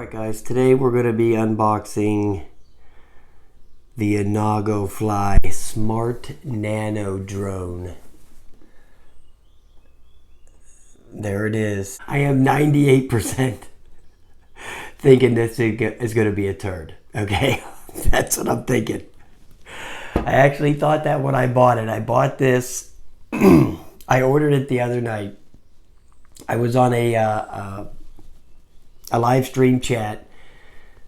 Alright guys, today we're going to be unboxing the ONAGOfly Smart Nano drone. There it is. I am 98% thinking this is going to be a turd, okay? That's what I'm thinking. I actually thought that when I bought it. I bought this, I ordered it the other night. I was on a live stream chat,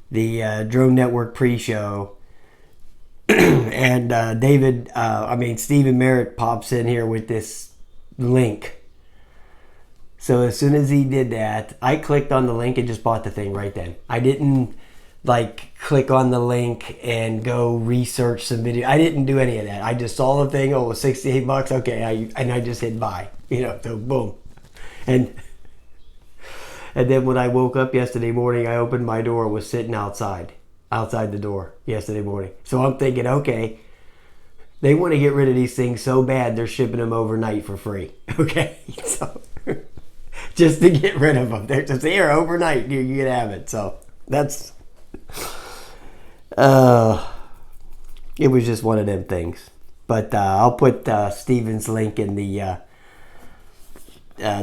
the Drone Network pre-show, and Stephen Merrit pops in here with this link. So as soon as he did that, I clicked on the link and just bought the thing right then. I didn't click on the link and go research some video. I didn't do any of that. I just saw the thing. Oh, it was 68 bucks. Okay, I just hit buy. So boom, and then when I woke up yesterday morning, I opened my door. It was sitting outside the door yesterday morning. So I'm thinking, okay, they want to get rid of these things so bad, they're shipping them overnight for free. Okay, so just to get rid of them, they're just here overnight. You can have it. So that's it was just one of them things. But I'll put Steven's link in the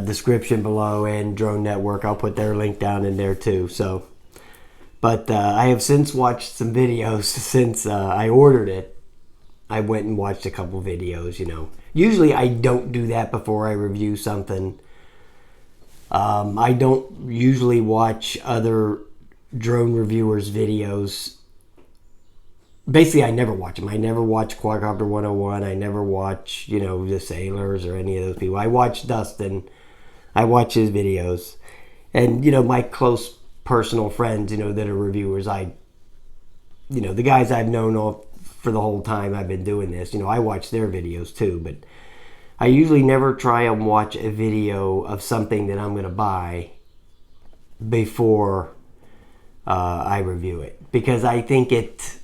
description below, and Drone Network, I'll put their link down in there too. So, but I have since watched some videos since I ordered it. I went and watched a couple videos. Usually I don't do that before I review something. I don't usually watch other drone reviewers' videos. Basically, I never watch them. I never watch Quadcopter 101. I never watch, the Sailors or any of those people. I watch Dustin. I watch his videos. And, my close personal friends, that are reviewers, the guys I've known all for the whole time I've been doing this, I watch their videos too. But I usually never try and watch a video of something that I'm going to buy before I review it. Because I think it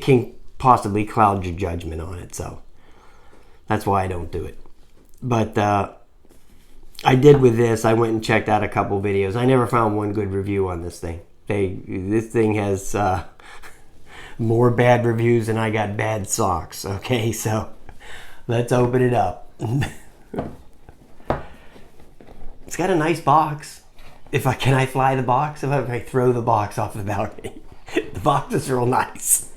can possibly cloud your judgment on it, so that's why I don't do it. But I did with this. I went and checked out a couple videos. I never found one good review on this thing. This thing has more bad reviews than I got bad socks. Okay, so let's open it up. It's got a nice box. Can I fly the box? If I throw the box off the balcony. The box is real nice.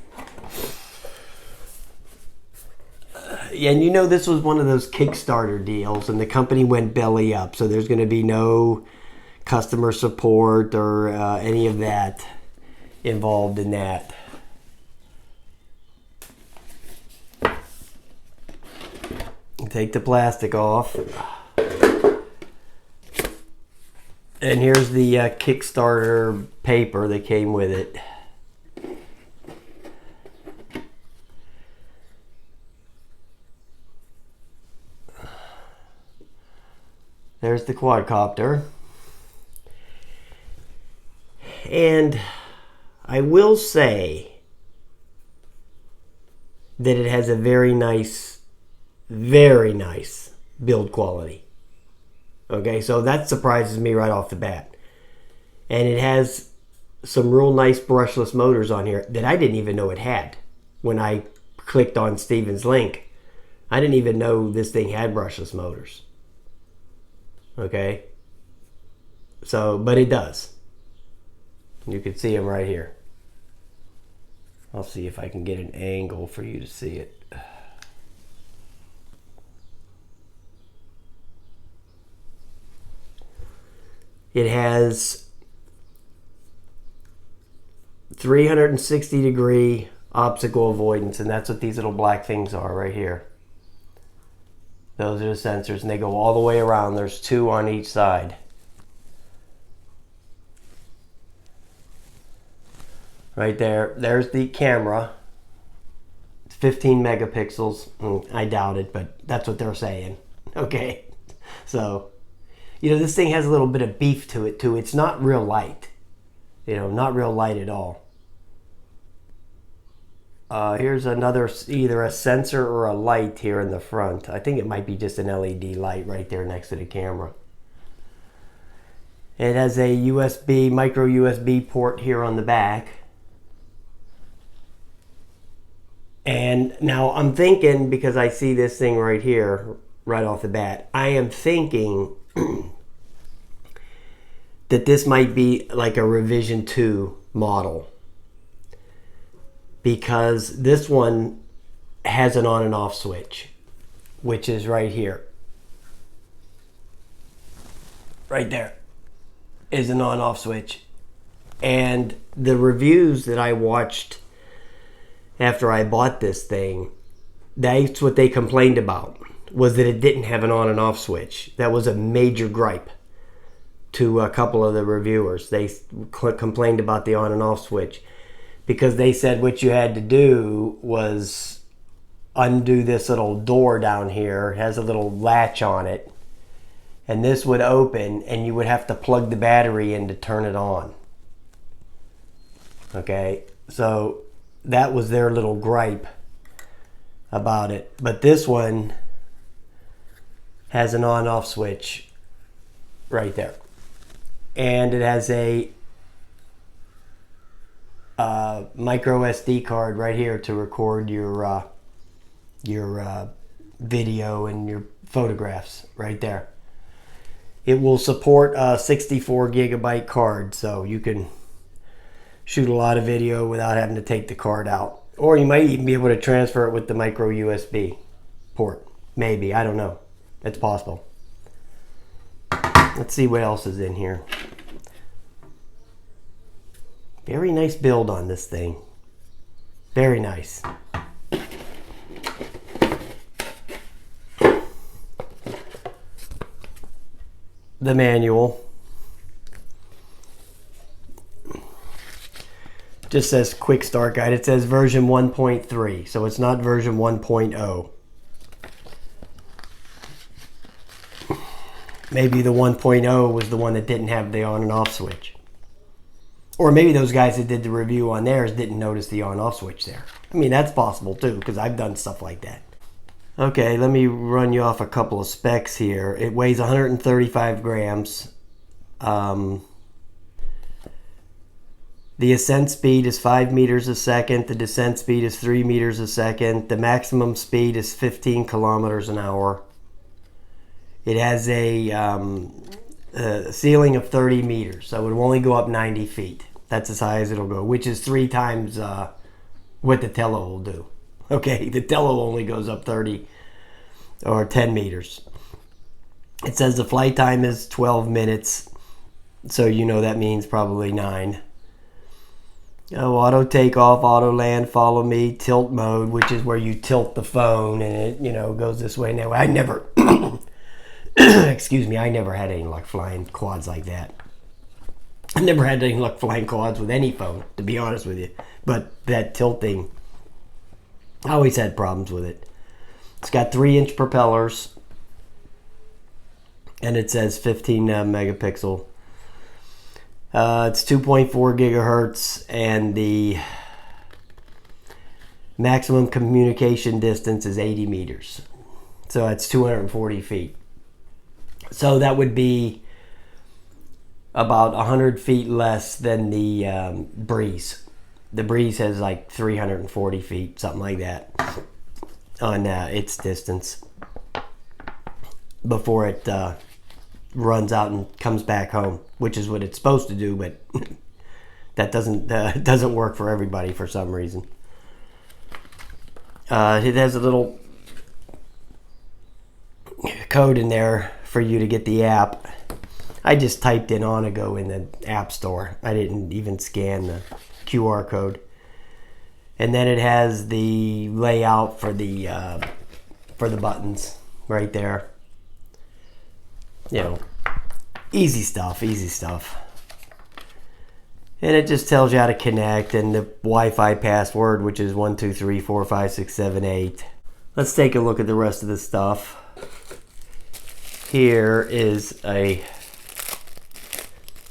And this was one of those Kickstarter deals, and the company went belly up, so there's going to be no customer support or any of that involved in that. Take the plastic off. And here's the Kickstarter paper that came with it. There's the quadcopter. And I will say that it has a very nice build quality. Okay, so that surprises me right off the bat. And it has some real nice brushless motors on here that I didn't even know it had. When I clicked on Steven's link, I didn't even know this thing had brushless motors. Okay, so, but it does. You can see them right here. I'll see if I can get an angle for you to see it. It has 360-degree obstacle avoidance, and that's what these little black things are right here. Those are the sensors, and they go all the way around. There's two on each side. Right there. There's the camera. It's 15 megapixels. I doubt it, but that's what they're saying. Okay. So, this thing has a little bit of beef to it, too. It's not real light. Not real light at all. Here's another, either a sensor or a light here in the front. I think it might be just an LED light right there next to the camera. It has a USB, micro USB port here on the back. And now I'm thinking, because I see this thing right here, right off the bat, I am thinking that this might be like a revision 2 model, because this one has an on and off switch, which is right here. Right there is an on off switch. And the reviews that I watched after I bought this thing, that's what they complained about, was that it didn't have an on and off switch. That was a major gripe to a couple of the reviewers. They complained about the on and off switch, because they said what you had to do was undo this little door down here. It has a little latch on it, and this would open, and you would have to plug the battery in to turn it on. Okay, so that was their little gripe about it. But this one has an on-off switch right there, and it has a micro SD card right here to record your video and your photographs right there. It will support a 64 gigabyte card, so you can shoot a lot of video without having to take the card out. Or you might even be able to transfer it with the micro USB port. Maybe, I don't know. It's possible. Let's see what else is in here. Very nice build on this thing. Very nice. The manual just says quick start guide. It says version 1.3, so it's not version 1.0. Maybe the 1.0 was the one that didn't have the on and off switch. Or maybe those guys that did the review on theirs didn't notice the on off switch there. I mean, that's possible too, because I've done stuff like that. Okay, let me run you off a couple of specs here. It weighs 135 grams. The ascent speed is 5 meters a second. The descent speed is 3 meters a second. The maximum speed is 15 kilometers an hour. It has a ceiling of 30 meters, so it will only go up 90 feet. That's as high as it'll go, which is 3 times what the Tello will do. Okay, the Tello only goes up 30 or 10 meters. It says the flight time is 12 minutes, so you know that means probably 9. Oh, auto takeoff, auto land, follow me, tilt mode, which is where you tilt the phone and it, you know, goes this way and that way. I never, excuse me, I never had any luck flying quads like that. I never had any luck flying quads with any phone, to be honest with you. But that tilting, I always had problems with it. It's got 3-inch propellers, and it says 15 megapixel. It's 2.4 gigahertz, and the maximum communication distance is 80 meters. So that's 240 feet. So that would be about 100 feet less than the Breeze. The Breeze has like 340 feet, something like that, on its distance before it runs out and comes back home, which is what it's supposed to do, but that doesn't work for everybody for some reason. It has a little code in there for you to get the app. I just typed in ONAGO in the app store. I didn't even scan the QR code. And then it has the layout for the buttons right there. You know, easy stuff, easy stuff. And it just tells you how to connect and the Wi-Fi password, which is 1234567 Let's take a look at the rest of the stuff. Here is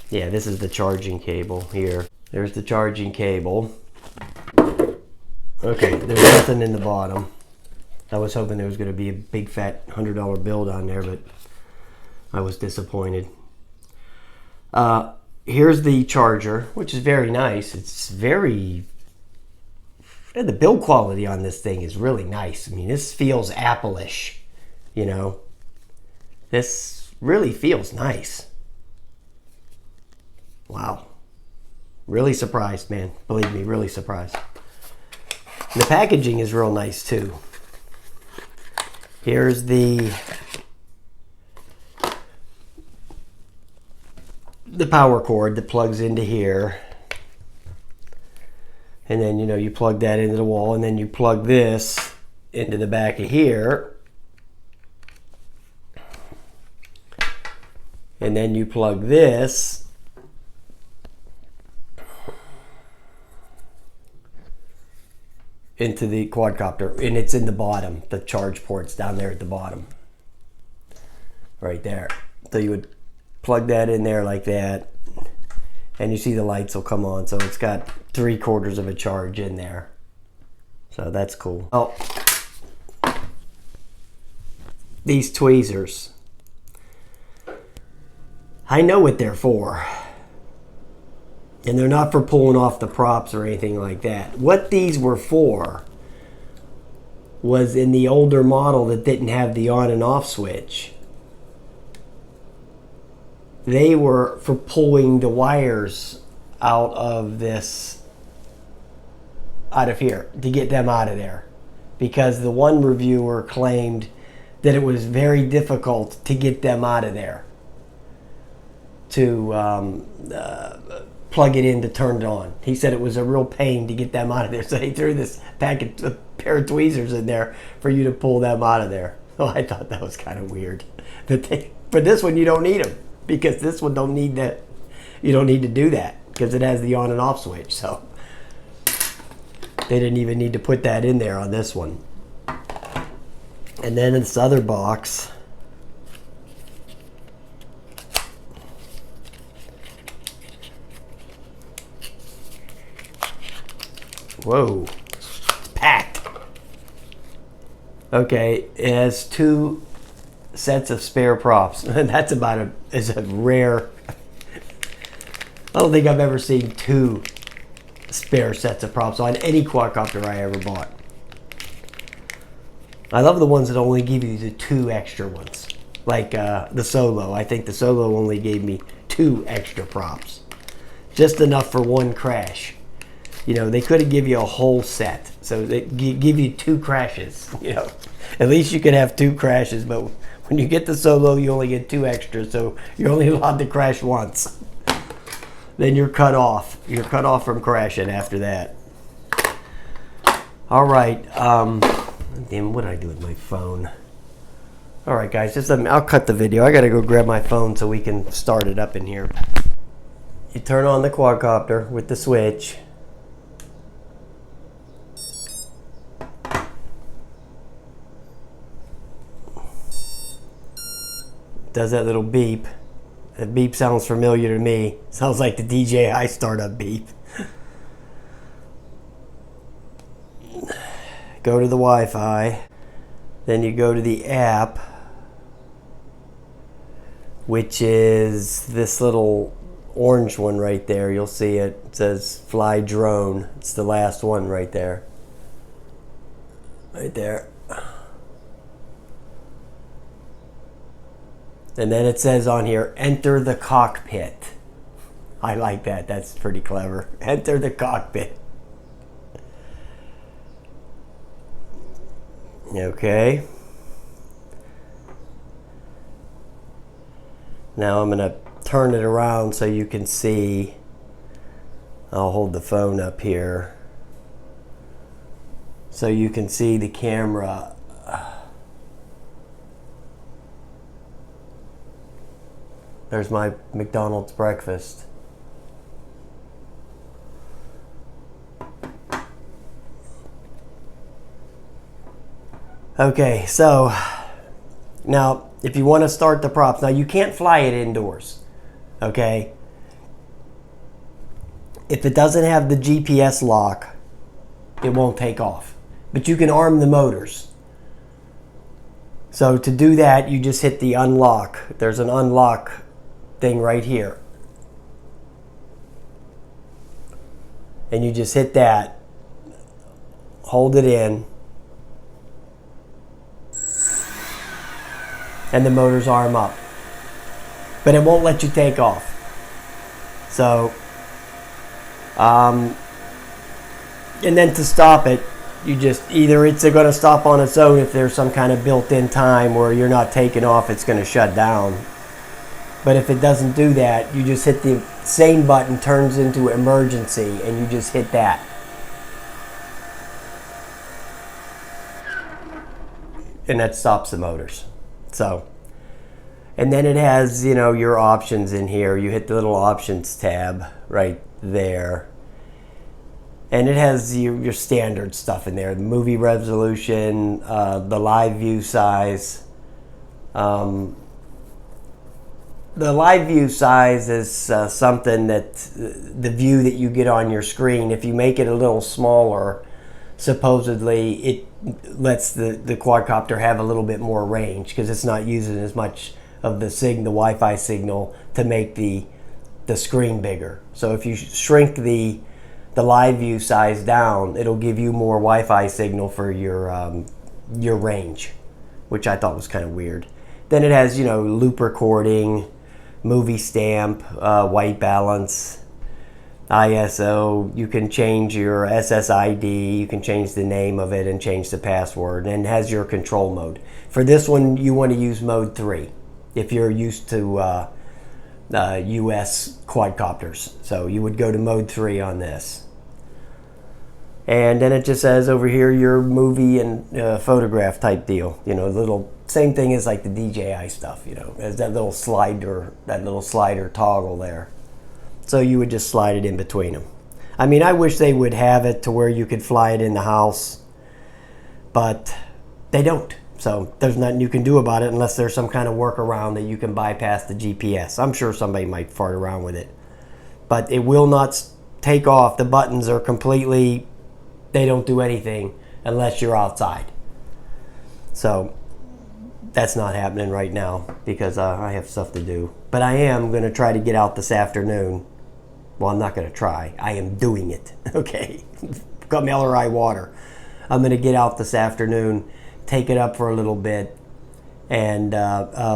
this is the charging cable here. There's the charging cable. Okay, there's nothing in the bottom. I was hoping there was going to be a big fat $100 bill on there, but I was disappointed. Here's the charger, which is very nice. It's very... And the build quality on this thing is really nice. I mean, this feels Apple-ish, you know. This really feels nice. Wow. Really surprised, man. Believe me, really surprised. And the packaging is real nice, too. Here's the power cord that plugs into here. And then, you know, you plug that into the wall, and then you plug this into the back of here. And then you plug this into the quadcopter, and it's in the bottom. The charge port's down there at the bottom. Right there. So you would plug that in there like that, and you see the lights will come on. So it's got 3/4 of a charge in there. So that's cool. Oh, these tweezers. I know what they're for. And they're not for pulling off the props or anything like that. What these were for was in the older model that didn't have the on and off switch. They were for pulling the wires out of this, out of here, to get them out of there. Because the one reviewer claimed that it was very difficult to get them out of there. To plug it in to turn it on. He said it was a real pain to get them out of there. So he threw this pair of tweezers in there for you to pull them out of there. So I thought that was kind of weird. For this one, you don't need them. Because this one don't need that. You don't need to do that because it has the on and off switch. So they didn't even need to put that in there on this one. And then in this other box, whoa, it's packed. Okay, it has 2 sets of spare props. And that's about is a rare. I don't think I've ever seen 2 spare sets of props on any quadcopter I ever bought. I love the ones that only give you the 2 extra ones. Like the Solo. I think the Solo only gave me 2 extra props. Just enough for 1 crash. You know, they could have give you a whole set. So they give you 2 crashes. You know, at least you could have 2 crashes, but when you get the Solo, you only get 2 extras, so you're only allowed to crash once. Then you're cut off. You're cut off from crashing after that. All right. Damn, what did I do with my phone? All right, guys. I'll cut the video. I got to go grab my phone so we can start it up in here. You turn on the quadcopter with the switch. Does that little beep. That beep sounds familiar to me. Sounds like the DJI startup beep. Go to the Wi-Fi. Then you go to the app, which is this little orange one right there. You'll see it. It says Fly Drone. It's the last one right there. Right there. And then it says on here, enter the cockpit. I like that. That's pretty clever. Enter the cockpit. Okay. Now I'm going to turn it around so you can see. I'll hold the phone up here so you can see the camera. There's my McDonald's breakfast. Okay, so now if you want to start the props, now you can't fly it indoors, okay? If it doesn't have the GPS lock, it won't take off. But you can arm the motors. So to do that, you just hit the unlock. There's an unlock thing right here. and you just hit that, hold it in, and the motor's arm up. But it won't let you take off. So, and then to stop it, you just, either it's going to stop on its own if there's some kind of built-in time where you're not taking off, it's going to shut down. But if it doesn't do that, you just hit the same button, turns into emergency, and you just hit that. And that stops the motors. So, and then it has, you know, your options in here. You hit the little options tab right there. And it has your standard stuff in there. The movie resolution, the live view size. The live view size is something that the view that you get on your screen, if you make it a little smaller, supposedly it lets the quadcopter have a little bit more range because it's not using as much of the Wi-Fi signal to make the screen bigger. So if you shrink the live view size down, it'll give you more Wi-Fi signal for your range, which I thought was kind of weird. Then it has, you know, loop recording, movie stamp, white balance, ISO. You can change your SSID, you can change the name of it and change the password, and it has your control mode. For this one, you want to use mode 3 if you're used to US quadcopters. So you would go to mode 3 on this. And then it just says over here your movie and photograph type deal. You know, little same thing as like the DJI stuff. You know, there's that little slider toggle there. So you would just slide it in between them. I mean, I wish they would have it to where you could fly it in the house, but they don't. So there's nothing you can do about it unless there's some kind of workaround that you can bypass the GPS. I'm sure somebody might fart around with it, but it will not take off. The buttons are completely, they don't do anything unless you're outside. So that's not happening right now because I have stuff to do. But I am going to try to get out this afternoon. Well, I'm not going to try. I am doing it. Okay. Come hell or high water. I'm going to get out this afternoon, take it up for a little bit, and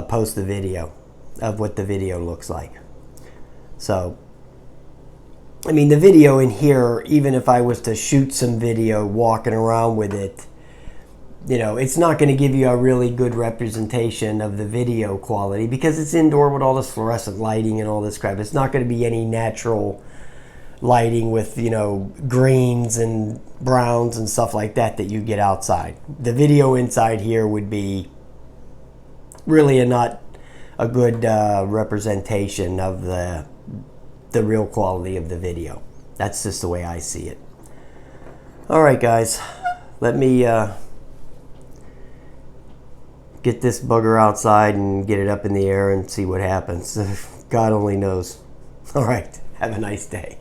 post the video of what the video looks like. So, I mean, the video in here, even if I was to shoot some video walking around with it, you know, it's not going to give you a really good representation of the video quality because it's indoor with all this fluorescent lighting and all this crap. It's not going to be any natural lighting with, you know, greens and browns and stuff like that you get outside. The video inside here would be really not a good representation of the real quality of the video. That's just the way I see it. All right, guys, let me get this bugger outside and get it up in the air and see what happens. God only knows. All right, have a nice day.